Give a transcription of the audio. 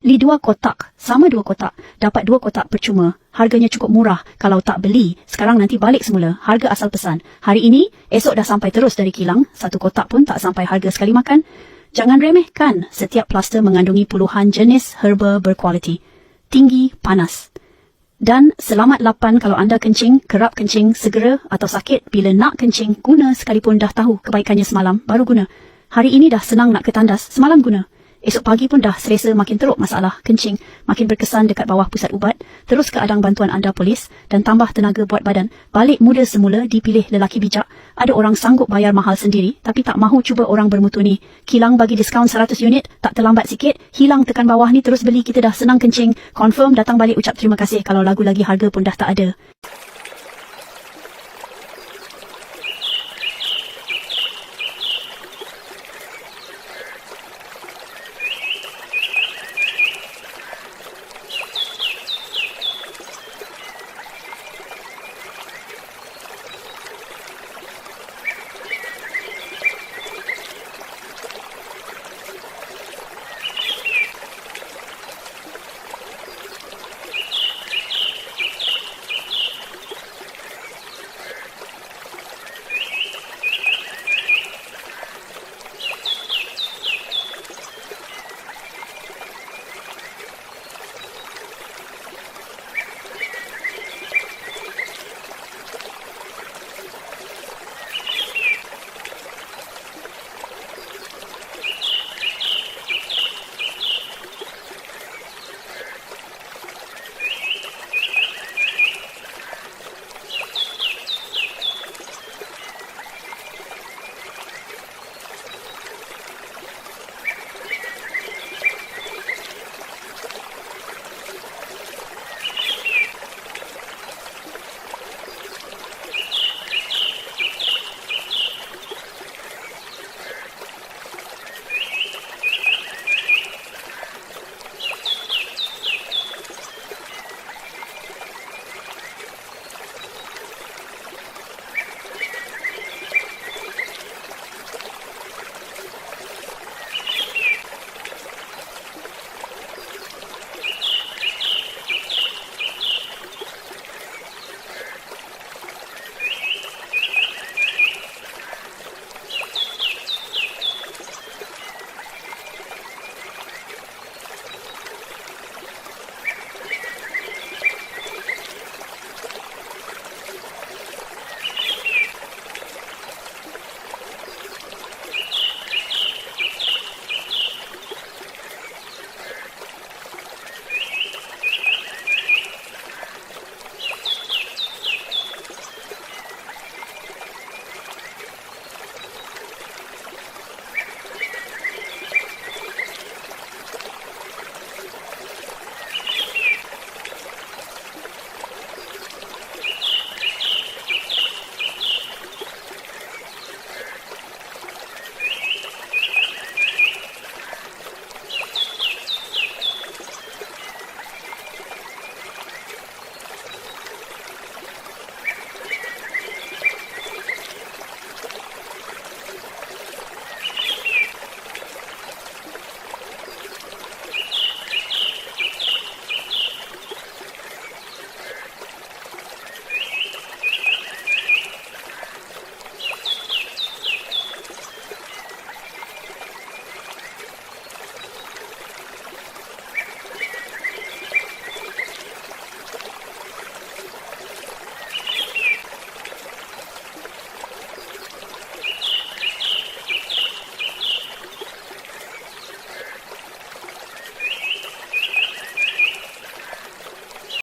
Li 2 kotak, sama 2 kotak, dapat 2 kotak percuma. Harganya cukup murah, kalau tak beli, sekarang nanti balik semula, harga asal pesan. Hari ini, esok dah sampai terus dari kilang, 1 kotak pun tak sampai harga sekali makan. Jangan remehkan, setiap plaster mengandungi puluhan jenis herba berkualiti. Tinggi, panas. Dan selamat lapan kalau anda kencing, kerap kencing, segera atau sakit bila nak kencing, guna sekalipun dah tahu kebaikannya semalam, baru guna. Hari ini dah senang nak ke tandas, semalam guna. Esok pagi pun dah selesa makin teruk masalah kencing, makin berkesan dekat bawah pusat ubat, terus ke adang bantuan anda polis dan tambah tenaga buat badan. Balik muda semula dipilih lelaki bijak. Ada orang sanggup bayar mahal sendiri tapi tak mahu cuba orang bermutu ni. Kilang bagi diskaun 100 unit, tak terlambat sikit, hilang tekan bawah ni terus beli, kita dah senang kencing. Confirm datang balik ucap terima kasih kalau lagu lagi harga pun dah tak ada.